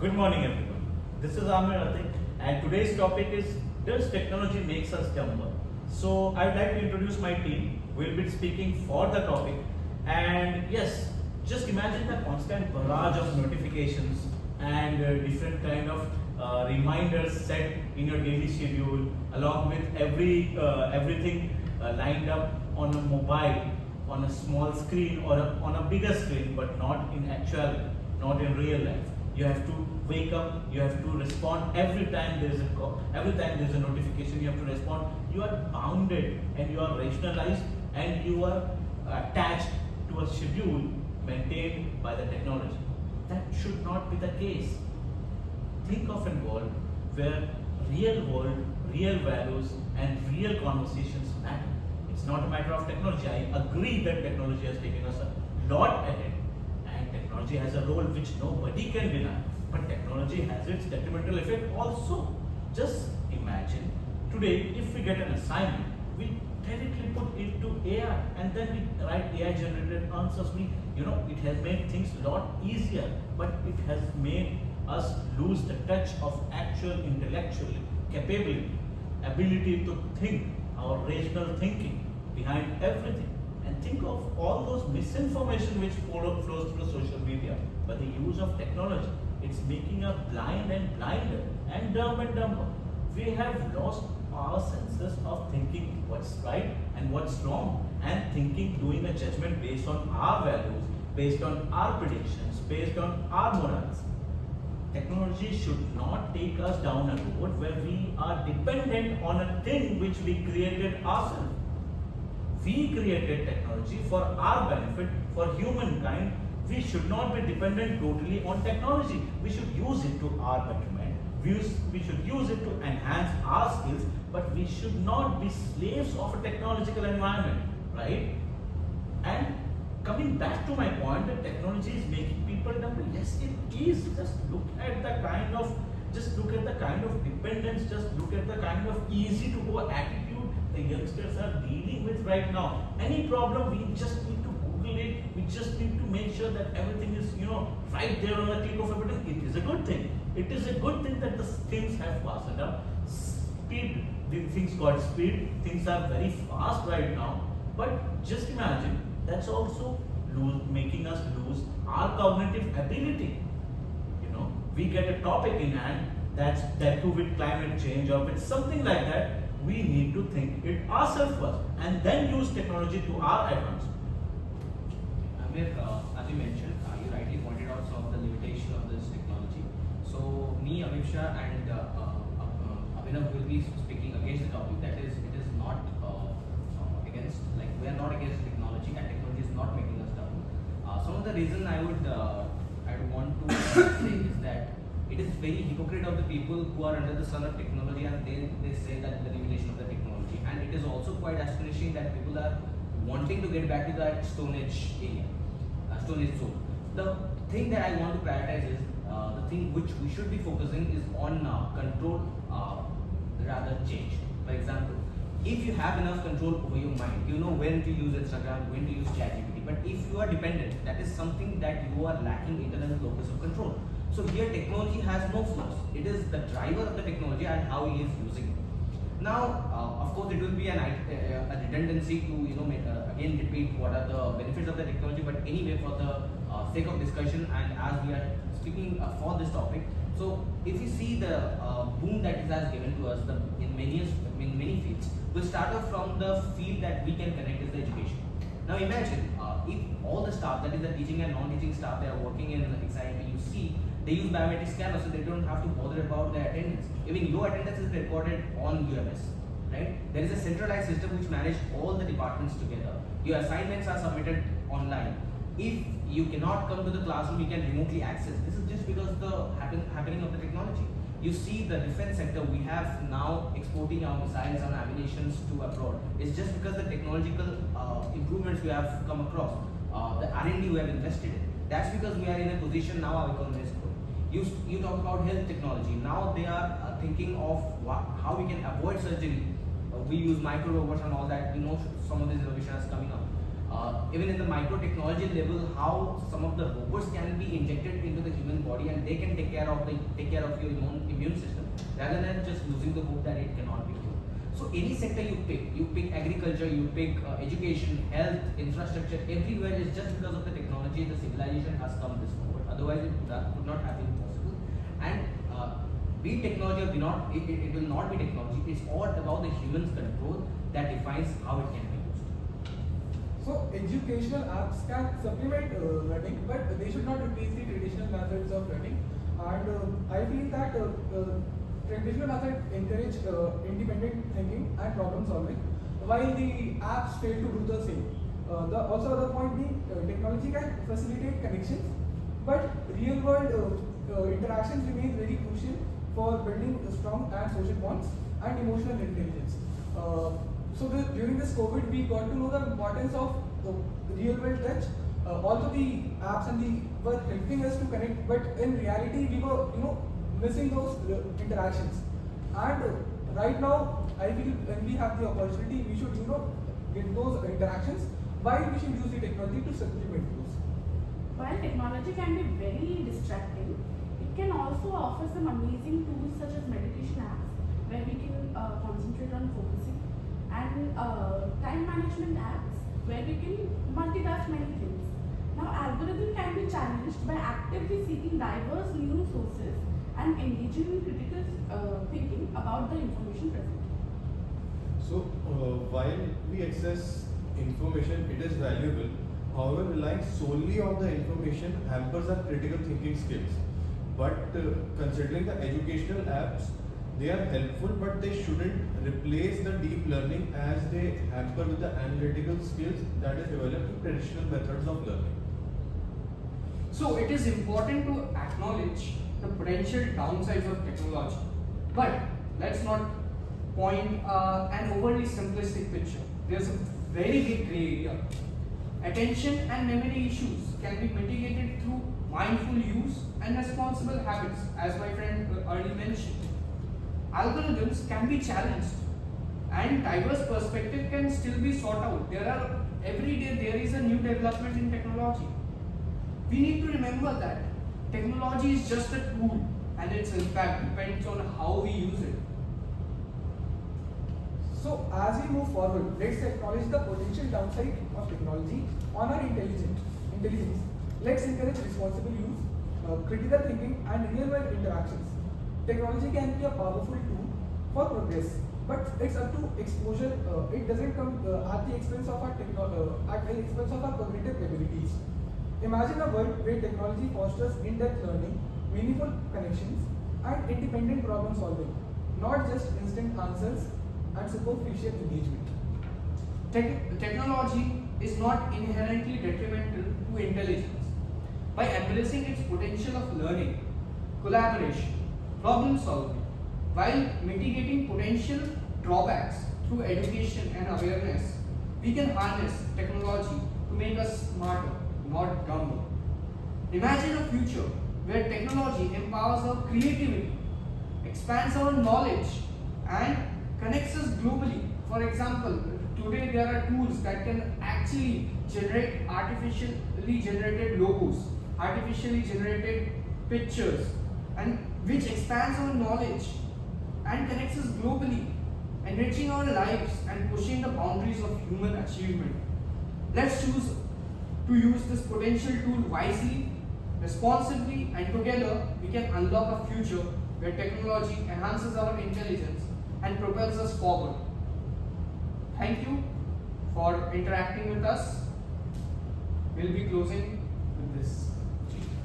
Good morning, everyone. This is Amir Atik, and today's topic is, does technology makes us dumber? So I'd like to introduce my team. We'll be speaking for the topic. And yes, just imagine the constant barrage of notifications and different kind of reminders set in your daily schedule, along with everything lined up on a mobile, on a small screen or on a bigger screen, but not in actuality, not in real life. You have to wake up, you have to respond every time there is a call, every time there is a notification, you have to respond. You are bounded and you are rationalized and you are attached to a schedule maintained by the technology. That should not be the case. Think of a world where real world, real values and real conversations matter. It's not a matter of technology. I agree that technology has taken us a lot ahead. Technology has a role which nobody can deny, but technology has its detrimental effect also. Just imagine today, if we get an assignment, we directly put it to AI and then we write AI generated answers. It has made things a lot easier, but it has made us lose the touch of actual intellectual capability, ability to think, our rational thinking behind everything. And think of all those misinformation which flows through social media. But the use of technology, it's making us blind and blinder and dumber. We have lost our senses of thinking what's right and what's wrong, and doing a judgment based on our values, based on our predictions, based on our morals. Technology should not take us down a road where we are dependent on a thing which we created ourselves. We created technology for our benefit, for humankind. We should not be dependent totally on technology. We should use it to our betterment. We should use it to enhance our skills, but we should not be slaves of a technological environment, right? And coming back to my point that technology is making people dumb. Yes, it is. Just look at the kind of dependence, just look at the kind of easy to go attitude the youngsters are dealing with right now. Any problem, we just need to Google it. We just need to make sure that everything is, right there on the click of a button. It is a good thing. It is a good thing that the things have fastened up. Speed, the things got speed. Things are very fast right now. But just imagine, that's also making us lose our cognitive ability. We get a topic in hand that too with climate change or with something like that. We need to think it ourselves first and then use technology to our advantage. Amir, as you mentioned, you rightly pointed out some of the limitation of this technology. So me, Amisha and Abhinav will be speaking against the topic. That is, it is not against, like we are not against technology, and technology is not making us dumb. Some of the reason I would want to say is that it is very hypocrite of the people who are under the sun of technology, and they say that the limitation of the technology. And it is also quite astonishing that people are wanting to get back to that Stone Age area, Stone Age zone. The thing that I want to prioritize is the thing which we should be focusing is on control rather change. For example, if you have enough control over your mind, you know when to use Instagram, when to use ChatGPT. But if you are dependent, that is something that you are lacking internal locus of control. So here technology has no flaws. It is the driver of the technology and how he is using it. Now, of course, it will be a redundancy to again repeat what are the benefits of the technology. But anyway, for the sake of discussion and as we are speaking for this topic, so if you see the boom that it has given to us in many fields, we'll start off from the field that we can connect is the education. Now imagine if all the staff, that is the teaching and non-teaching staff, they are working in XIMP, you see they use biometric scanner, so they don't have to bother about their attendance. Even your attendance is recorded on UMS, right? There is a centralized system which manages all the departments together. Your assignments are submitted online. If you cannot come to the classroom, you can remotely access. This is just because the happening of the technology. You see the defense sector, we have now exporting our missiles and ammunitions to abroad. It's just because the technological improvements we have come across, the R&D we have invested in. That's because we are in a position now our economy is growing. You talk about health technology. Now they are thinking of how we can avoid surgery. We use micro robots and all that. Some of these innovations coming up. even in the micro technology level, how some of the robots can be injected into the human body and they can take care of your immune system rather than just losing the hope that it cannot be cured. So any sector you pick agriculture, you pick education, health, infrastructure, everywhere is just because of the technology the civilization has come this forward. Otherwise, that would not have been possible. And be it technology or be not, it will not be technology. It's all about the human's control that defines how it can be used. So educational apps can supplement learning, but they should not replace the traditional methods of learning. And I feel that traditional methods encourage independent thinking and problem solving, while the apps fail to do the same. The also other point being technology can facilitate connections, but real world interactions remain very crucial for building strong and social bonds and emotional intelligence. During this COVID, we got to know the importance of real world touch. Although the apps and the were helping us to connect, but in reality we were missing those interactions. And right now, I feel when we have the opportunity, we should get those interactions. Why we should use the technology to supplement those? While technology can be very distracting, it can also offer some amazing tools such as meditation apps where we can concentrate on focusing, and time management apps where we can multitask many things. Now, algorithm can be challenged by actively seeking diverse new sources and engaging in critical thinking about the information present. So, while we access information, it is valuable. However, relying solely on the information hampers our critical thinking skills. But considering the educational apps, they are helpful, but they shouldn't replace the deep learning as they hamper with the analytical skills that is developed in traditional methods of learning. So it is important to acknowledge the potential downsides of technology, but let's not point an overly simplistic picture. There's a very big gray area. Attention and memory issues can be mitigated through mindful use and responsible habits, as my friend earlier mentioned. Algorithms can be challenged and diverse perspective can still be sought out. Every day there is a new development in technology. We need to remember that technology is just a tool and its impact depends on how we use it. So as we move forward, let's acknowledge the potential downside of technology on our intelligence. Let's encourage responsible use, critical thinking, and real-world interactions. Technology can be a powerful tool for progress, but it's up to exposure. It doesn't come at the expense of our cognitive abilities. Imagine a world where technology fosters in-depth learning, meaningful connections, and independent problem solving, not just instant answers and superficial engagement. Technology is not inherently detrimental to intelligence. By embracing its potential of learning, collaboration, problem solving, while mitigating potential drawbacks through education and awareness, we can harness technology to make us smarter, not dumber. Imagine a future where technology empowers our creativity, expands our knowledge, and connects us globally. For example, today there are tools that can actually generate artificially generated logos, artificially generated pictures, and which expands our knowledge and connects us globally, enriching our lives and pushing the boundaries of human achievement. Let's choose to use this potential tool wisely, responsibly, and together we can unlock a future where technology enhances our intelligence and propels us forward. Thank you for interacting with us. We'll be closing with this.